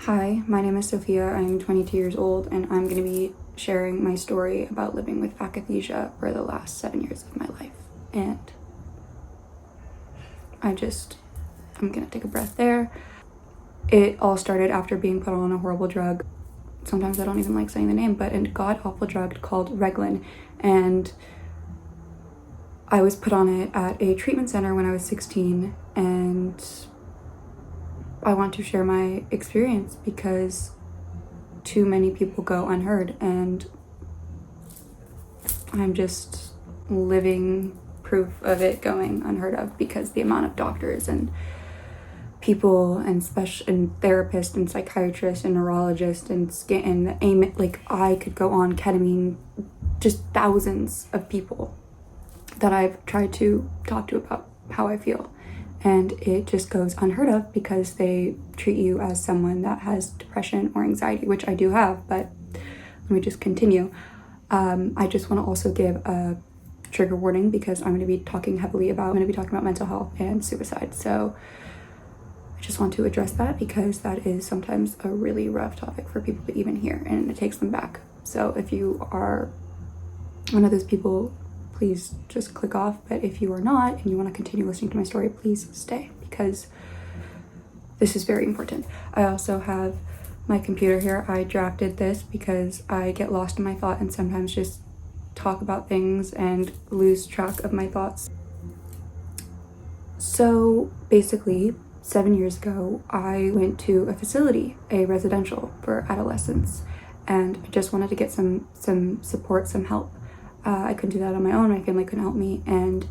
Hi, my name is Sophia. I'm 22 years old and I'm going to be sharing my story about living with akathisia for the last 7 years of my life. And I'm going to take a breath there. It all started after being put on a horrible drug. Sometimes I don't even like saying the name, but a god-awful drug called Lifeline. And I was put on it at a treatment center when I was 16, and I want to share my experience because too many people go unheard, and I'm just living proof of it going unheard of because the amount of doctors and people and therapists and psychiatrists and neurologists and I could go on, ketamine, just thousands of people that I've tried to talk to about how I feel. And it just goes unheard of because they treat you as someone that has depression or anxiety, which I do have, but let me just continue. I just want to also give a trigger warning because I'm going to be talking about mental health and suicide. So I just want to address that because that is sometimes a really rough topic for people to even hear, and it takes them back. So if you are one of those people, please just click off. But if you are not and you want to continue listening to my story, please stay because this is very important. I also have my computer here. I drafted this because I get lost in my thought and sometimes just talk about things and lose track of my thoughts. So basically, 7 years ago, I went to a facility, a residential for adolescents, and I just wanted to get some support, some help. I couldn't do that on my own. My family couldn't help me, and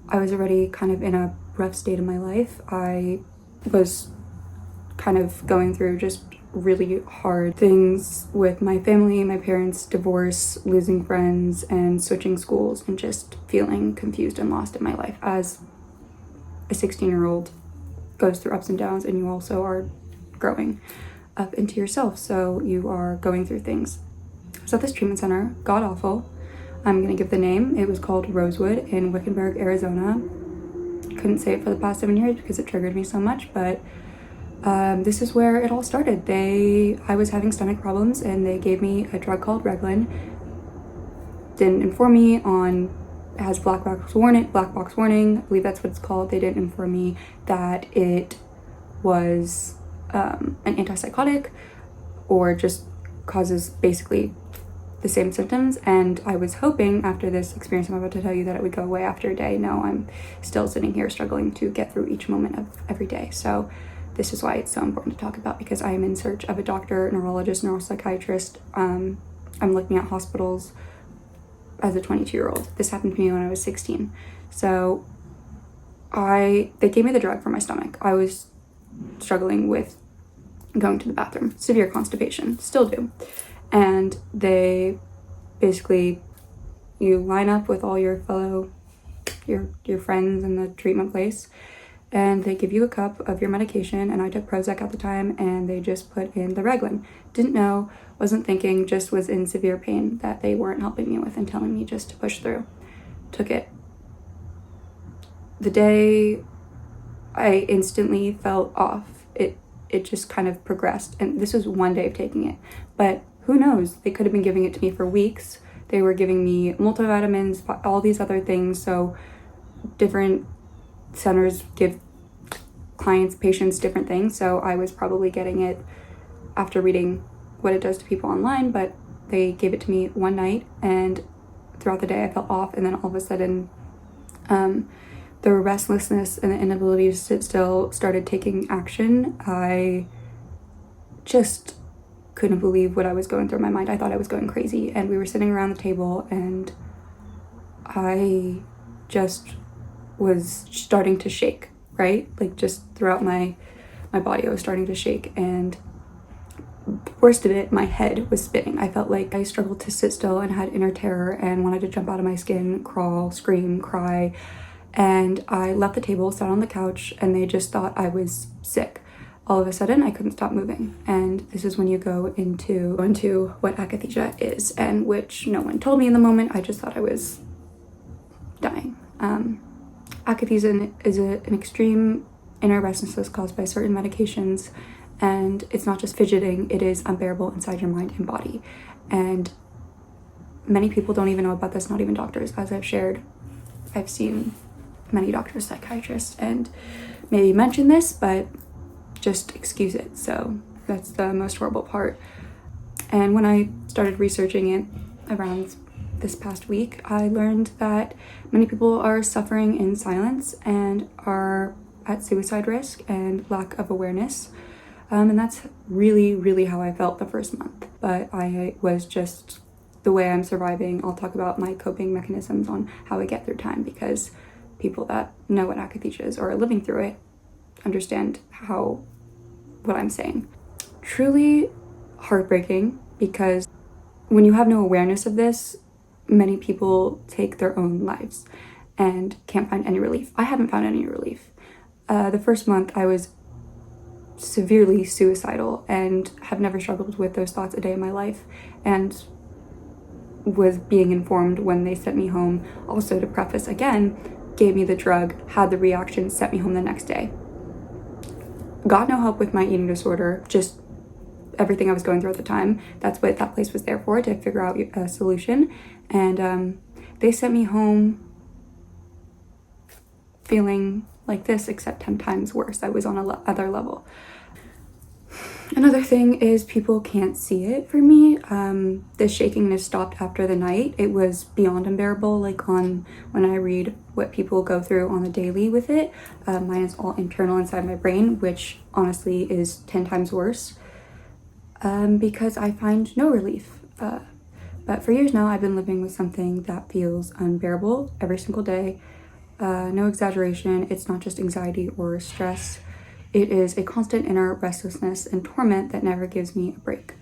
I was already kind of in a rough state of my life. I was kind of going through just really hard things with my family, my parents' divorce, losing friends, and switching schools, and just feeling confused and lost in my life as a 16-year-old goes through ups and downs, and you also are growing up into yourself, so you are going through things. So at this treatment center, god awful, I'm gonna give the name. It was called Rosewood in Wickenburg, Arizona. Couldn't say it for the past 7 years because it triggered me so much, but this is where it all started. I was having stomach problems and they gave me a drug called Reglan. Didn't inform me on, it has black box warning, I believe that's what it's called. They didn't inform me that it was an antipsychotic or just causes basically the same symptoms, and I was hoping after this experience I'm about to tell you that it would go away after a day. No, I'm still sitting here struggling to get through each moment of every day. So this is why it's so important to talk about, because I am in search of a doctor, neurologist, neuropsychiatrist. I'm looking at hospitals as a 22-year-old. This happened to me when I was 16. So they gave me the drug for my stomach. I was struggling with going to the bathroom, severe constipation, still do. And they basically, you line up with all your your friends in the treatment place, and they give you a cup of your medication, and I took Prozac at the time, and they just put in the Reglan. Didn't know, wasn't thinking, just was in severe pain that they weren't helping me with and telling me just to push through. Took it. The day I instantly felt off. It just kind of progressed, and this was one day of taking it, but who knows? They could have been giving it to me for weeks. They were giving me multivitamins, all these other things. So different centers give patients different things. So I was probably getting it after reading what it does to people online, but they gave it to me one night, and throughout the day I felt off, and then all of a sudden the restlessness and the inability to sit still started taking action. I just couldn't believe what I was going through in my mind. I thought I was going crazy, and we were sitting around the table, and I just was starting to shake, right? Like just throughout my body, I was starting to shake, and worst of it, my head was spinning. I felt like I struggled to sit still and had inner terror and wanted to jump out of my skin, crawl, scream, cry. And I left the table, sat on the couch, and they just thought I was sick. All of a sudden, I couldn't stop moving. And this is when you go into what akathisia is, and which no one told me in the moment. I just thought I was dying. Akathisia is an extreme inner restlessness caused by certain medications, And it's not just fidgeting, it is unbearable inside your mind and body. And many people don't even know about this, not even doctors. As I've shared, I've seen many doctors, psychiatrists, and maybe mention this, but just excuse it. So that's the most horrible part. And when I started researching it around this past week, I learned that many people are suffering in silence and are at suicide risk and lack of awareness. And that's really, really how I felt the first month. But I was just the way I'm surviving. I'll talk about my coping mechanisms on how I get through time, because people that know what akathisia is or are living through it understand what I'm saying. Truly heartbreaking, because when you have no awareness of this, many people take their own lives and can't find any relief. I haven't found any relief. The first month I was severely suicidal and have never struggled with those thoughts a day in my life, and was being informed when they sent me home. Also, to preface again, gave me the drug, had the reaction, sent me home the next day. Got no help with my eating disorder, just everything I was going through at the time. That's what that place was there for, to figure out a solution. And they sent me home feeling like this, except 10 times worse. I was on another level. Another thing is people can't see it for me. The shaking has stopped after the night. It was beyond unbearable, like when I read what people go through on the daily with it. Mine is all internal inside my brain, which honestly is 10 times worse, because I find no relief. But for years now, I've been living with something that feels unbearable every single day. No exaggeration, it's not just anxiety or stress. It is a constant inner restlessness and torment that never gives me a break.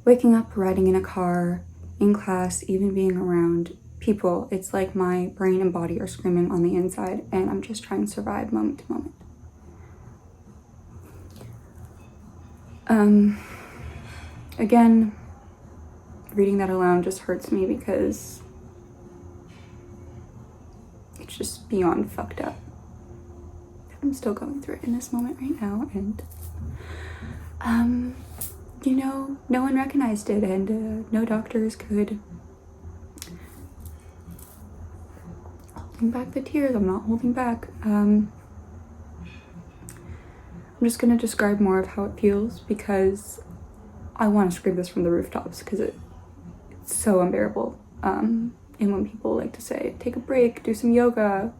Waking up, riding in a car, in class, even being around people, it's like my brain and body are screaming on the inside, and I'm just trying to survive moment to moment. Again, reading that alone just hurts me because it's just beyond fucked up. I'm still going through it in this moment right now, and no one recognized it, and no doctors could. Holding back the tears, I'm not holding back. I'm just gonna describe more of how it feels, because I want to scream this from the rooftops, because it's so unbearable. And when people like to say, take a break, do some yoga,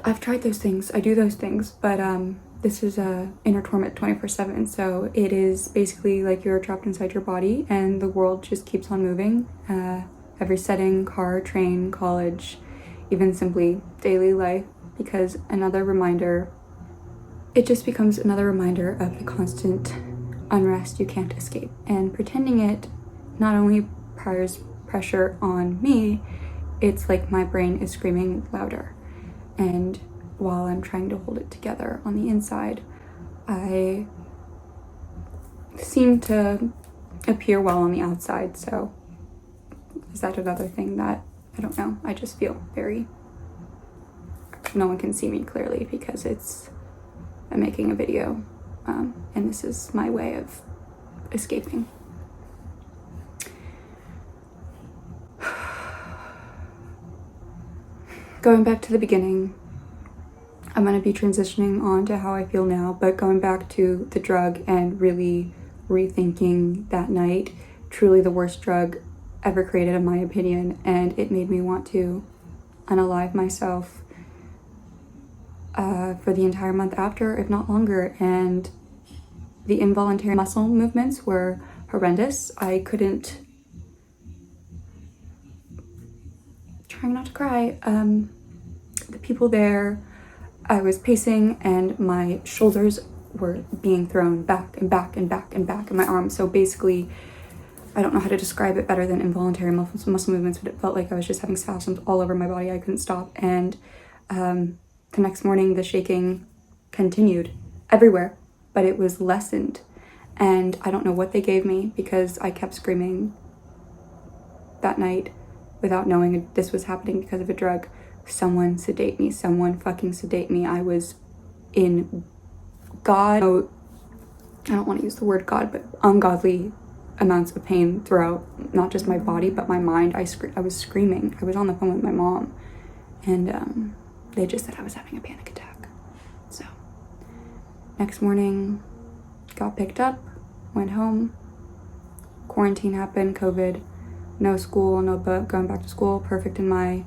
I've tried those things, I do those things, but this is a inner torment 24/7. So it is basically like you're trapped inside your body and the world just keeps on moving. Every setting, car, train, college, even simply daily life, because it just becomes another reminder of the constant unrest you can't escape. And pretending it not only piles pressure on me, it's like my brain is screaming louder. And while I'm trying to hold it together on the inside, I seem to appear well on the outside. So is that another thing that, I don't know, I just feel no one can see me clearly because I'm making a video, and this is my way of escaping. Going back to the beginning, I'm going to be transitioning on to how I feel now, but going back to the drug and really rethinking that night, truly the worst drug ever created in my opinion, and it made me want to unalive myself for the entire month after, if not longer. And the involuntary muscle movements were horrendous. I couldn't, trying not to cry, the people there, I was pacing and my shoulders were being thrown back and back and back and back in my arms. So basically, I don't know how to describe it better than involuntary muscle movements, but it felt like I was just having spasms all over my body. I couldn't stop. And the next morning, the shaking continued everywhere, but it was lessened. And I don't know what they gave me, because I kept screaming that night without knowing this was happening because of a drug. Someone sedate me, someone fucking sedate me. I was in God, I don't want to use the word God, but ungodly amounts of pain throughout not just my body but my mind. I was screaming. I was on the phone with my mom, and they just said I was having a panic attack. So next morning, got picked up, went home. Quarantine happened, COVID, no school, no going back to school. Perfect in my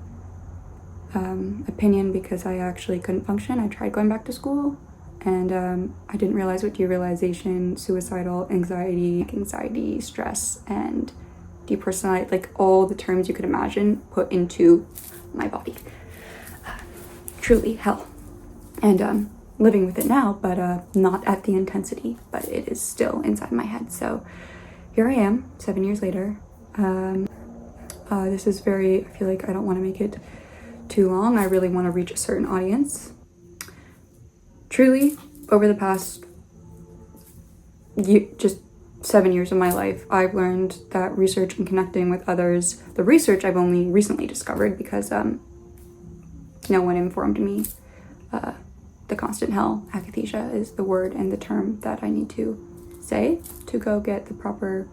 opinion, because I actually couldn't function. I tried going back to school, and I didn't realize what derealization, suicidal, anxiety, stress, and depersonalized, like all the terms you could imagine put into my body. Truly hell. And living with it now, but not at the intensity, but it is still inside my head. So here I am, 7 years later. This is I feel like I don't want to make it too long. I really want to reach a certain audience. Truly, over the past just 7 years of my life, I've learned that research and connecting with others, the research I've only recently discovered because no one informed me. The constant hell, akathisia, is the word and the term that I need to say to go get the proper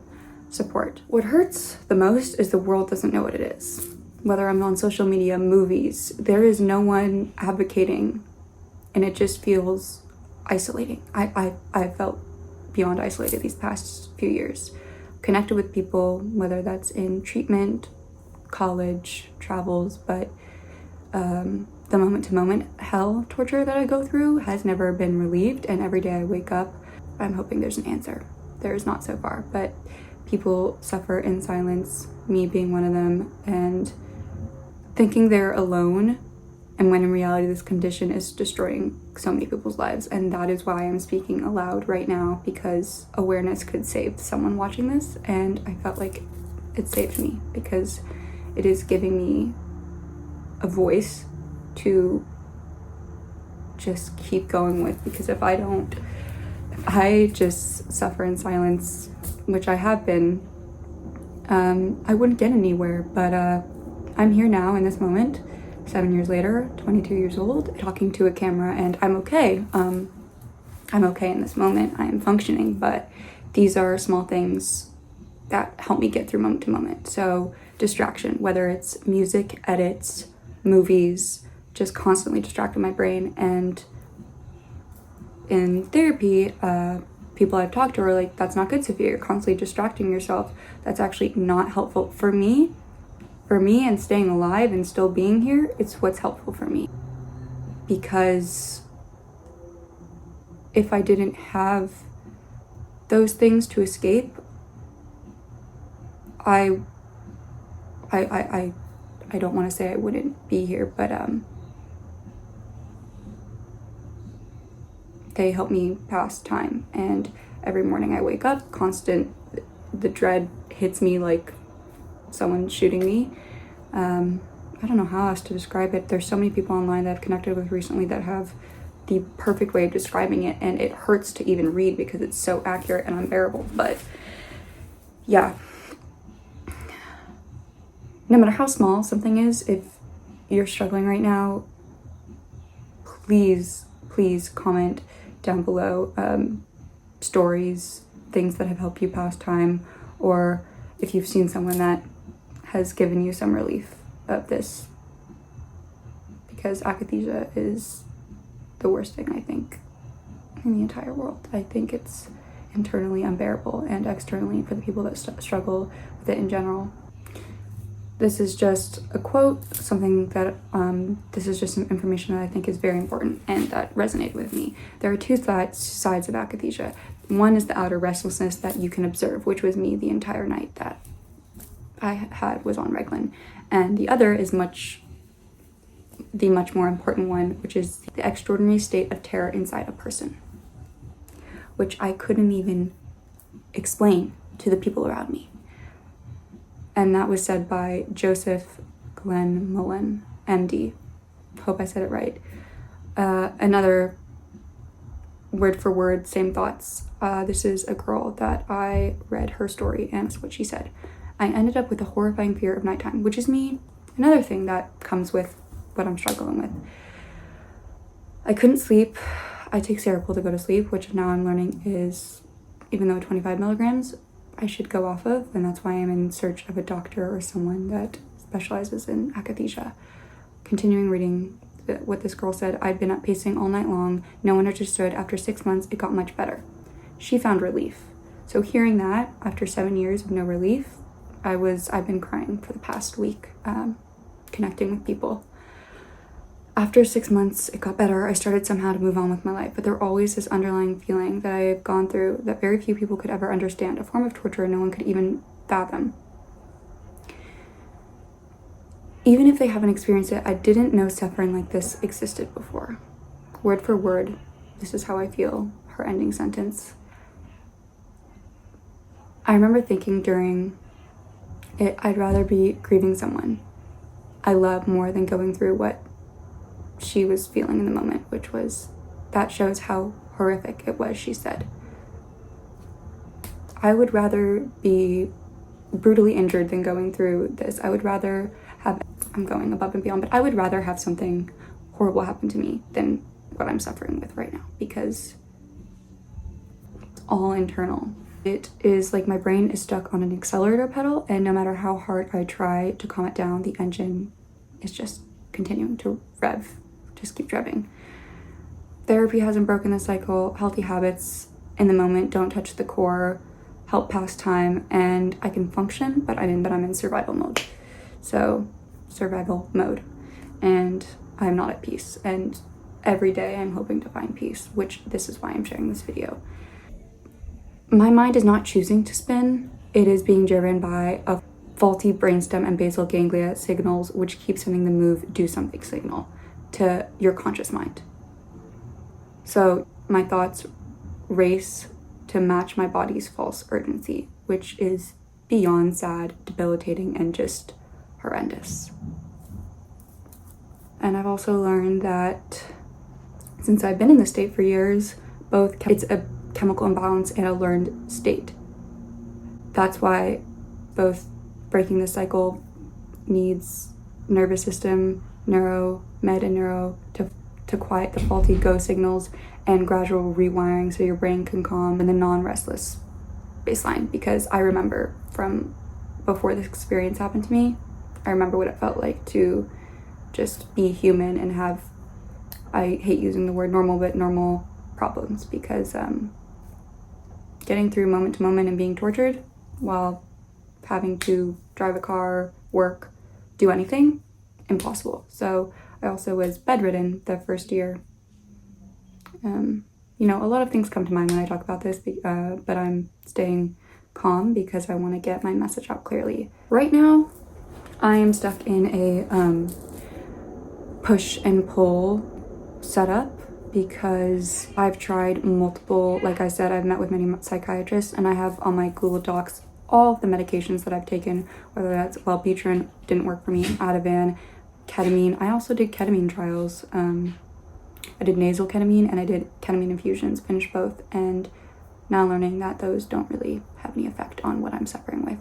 support. What hurts the most is the world doesn't know what it is. Whether I'm on social media, movies, there is no one advocating, and it just feels isolating. I felt beyond isolated these past few years. Connected with people, whether that's in treatment, college, travels, but the moment-to-moment hell torture that I go through has never been relieved, and every day I wake up, I'm hoping there's an answer. There is not so far, but people suffer in silence, me being one of them, and thinking they're alone, and when in reality this condition is destroying so many people's lives. And that is why I'm speaking aloud right now, because awareness could save someone watching this, and I felt like it saved me because it is giving me a voice to just keep going with, because if I just suffer in silence, which I have been, I wouldn't get anywhere. But I'm here now in this moment, 7 years later, 22 years old, talking to a camera, and I'm okay. I'm okay in this moment. I am functioning, but these are small things that help me get through moment to moment. So distraction, whether it's music, edits, movies, just constantly distracting my brain. And in therapy, people I've talked to are like, that's not good, Sophia. You're constantly distracting yourself. That's actually not helpful for me. For me, and staying alive and still being here, it's what's helpful for me. Because if I didn't have those things to escape, I don't want to say I wouldn't be here, but they help me pass time. And every morning I wake up, the dread hits me like someone shooting me. I don't know how else to describe it. There's so many people online that I've connected with recently that have the perfect way of describing it, and it hurts to even read because it's so accurate and unbearable. But yeah, no matter how small something is, if you're struggling right now, please comment down below stories, things that have helped you pass time, or if you've seen someone that has given you some relief of this, because akathisia is the worst thing, I think, in the entire world. I think it's internally unbearable, and externally for the people that struggle with it in general. This is just a quote, something that this is just some information that I think is very important and that resonated with me. There are two sides of akathisia. One is the outer restlessness that you can observe, which was me the entire night that I was on Reglan, and the other is the much more important one, which is the extraordinary state of terror inside a person, which I couldn't even explain to the people around me. And that was said by Joseph Glenn Mullen, MD. Hope I said it right. Another word for word, same thoughts. This is a girl that I read her story, and that's what she said. I ended up with a horrifying fear of nighttime, which is me. Another thing that comes with what I'm struggling with. I couldn't sleep. I take Seroquel to go to sleep, which now I'm learning is, even though 25 milligrams, I should go off of, and that's why I'm in search of a doctor or someone that specializes in akathisia. Continuing reading what this girl said, I'd been up pacing all night long. No one understood. After 6 months, it got much better. She found relief. So hearing that after 7 years of no relief, I've been crying for the past week, connecting with people. After 6 months, it got better. I started somehow to move on with my life, but there always this underlying feeling that I've gone through that very few people could ever understand, a form of torture no one could even fathom. Even if they haven't experienced it, I didn't know suffering like this existed before. Word for word, this is how I feel, her ending sentence. I remember thinking during it, I'd rather be grieving someone I love more than going through what she was feeling in the moment, which was, that shows how horrific it was, she said. I would rather be brutally injured than going through this. I would rather have, I'm going above and beyond, but I would rather have something horrible happen to me than what I'm suffering with right now, because it's all internal. It is like my brain is stuck on an accelerator pedal, and no matter how hard I try to calm it down, the engine is just continuing to rev, just keep revving. Therapy hasn't broken the cycle. Healthy habits in the moment don't touch the core, help pass time, and I can function, but I'm in survival mode. So, survival mode. And I'm not at peace. And every day I'm hoping to find peace, which this is why I'm sharing this video. My mind is not choosing to spin. It is being driven by a faulty brainstem and basal ganglia signals, which keep sending the move, do something signal to your conscious mind. So my thoughts race to match my body's false urgency, which is beyond sad, debilitating, and just horrendous. And I've also learned that since I've been in this state for years, it's a chemical imbalance and a learned state. That's why both breaking the cycle needs nervous system, med and neuro to quiet the faulty go signals, and gradual rewiring so your brain can calm, and the non-restless baseline. Because I remember from before this experience happened to me, I remember what it felt like to just be human and have, I hate using the word normal, but normal problems, because getting through moment to moment and being tortured while having to drive a car, work, do anything, impossible. So I also was bedridden the first year. A lot of things come to mind when I talk about this, but I'm staying calm because I want to get my message out clearly. Right now, I am stuck in a push and pull setup because I've tried multiple, like I said, I've met with many psychiatrists, and I have on my Google Docs all of the medications that I've taken, whether that's Wellbutrin, didn't work for me, Ativan, ketamine. I also did ketamine trials. I did nasal ketamine and I did ketamine infusions, finished both, and now learning that those don't really have any effect on what I'm suffering with.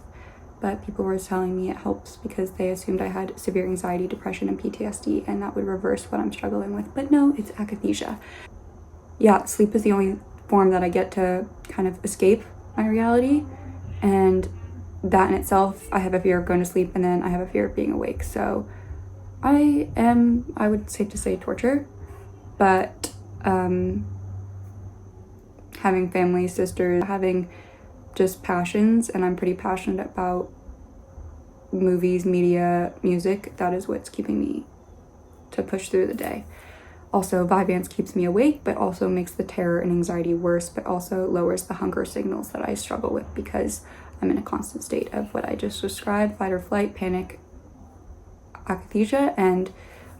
But people were telling me it helps because they assumed I had severe anxiety, depression, and PTSD, and that would reverse what I'm struggling with. But no, it's akathisia. Yeah, sleep is the only form that I get to kind of escape my reality, and that in itself, I have a fear of going to sleep, and then I have a fear of being awake. So I would safe to say, torture, but having family, sisters, having just passions, and I'm pretty passionate about movies, media, music. That is what's keeping me to push through the day. Also, Vyvanse keeps me awake, but also makes the terror and anxiety worse, but also lowers the hunger signals that I struggle with because I'm in a constant state of what I just described, fight or flight, panic, akathisia, and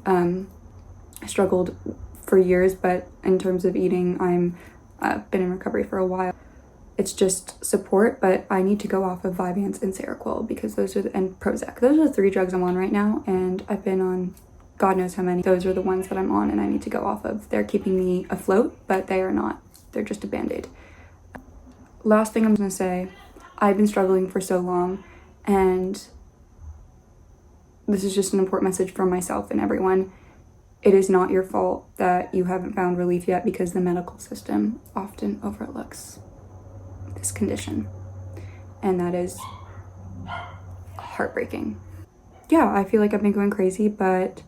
I struggled for years, but in terms of eating, I've been in recovery for a while. It's just support, but I need to go off of Vyvanse and Seroquel because and Prozac. Those are the 3 drugs I'm on right now, and I've been on God knows how many. Those are the ones that I'm on and I need to go off of. They're keeping me afloat, but they are not. They're just a band-aid. Last thing I'm gonna say, I've been struggling for so long, and this is just an important message for myself and everyone. it is not your fault that you haven't found relief yet, because the medical system often overlooks this condition. And that is heartbreaking. Yeah, I feel like I've been going crazy, but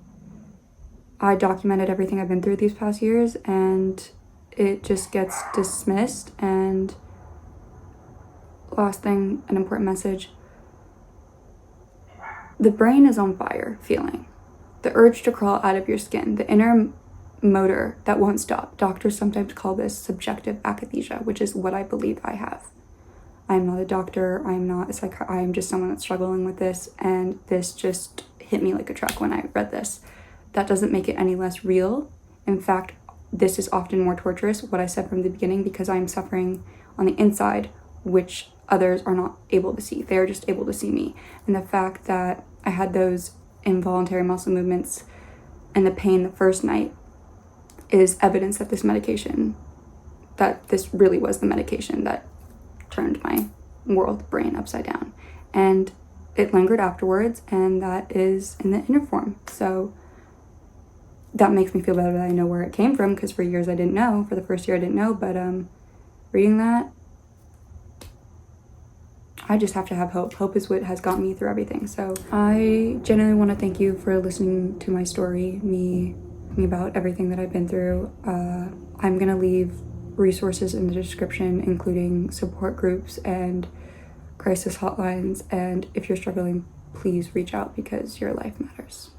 I documented everything I've been through these past years, and it just gets dismissed. And last thing, an important message: the brain is on fire feeling. The urge to crawl out of your skin, the inner motor that won't stop. Doctors sometimes call this subjective akathisia, which is what I believe I have. I'm not a doctor, I'm not a psychiatrist, I'm just someone that's struggling with this, and this just hit me like a truck when I read this. That doesn't make it any less real. In fact, this is often more torturous, what I said from the beginning, because I'm suffering on the inside, which others are not able to see. They're just able to see me. And the fact that I had those involuntary muscle movements and the pain the first night is evidence that this really was the medication that turned my world brain upside down. And it lingered afterwards, and that is in the inner form. So that makes me feel better that I know where it came from, because for years I didn't know. For the first year I didn't know, but reading that, I just have to have hope. Hope is what has got me through everything. So I genuinely want to thank you for listening to my story, me about everything that I've been through. I'm gonna leave resources in the description, including support groups and crisis hotlines. And if you're struggling, please reach out, because your life matters.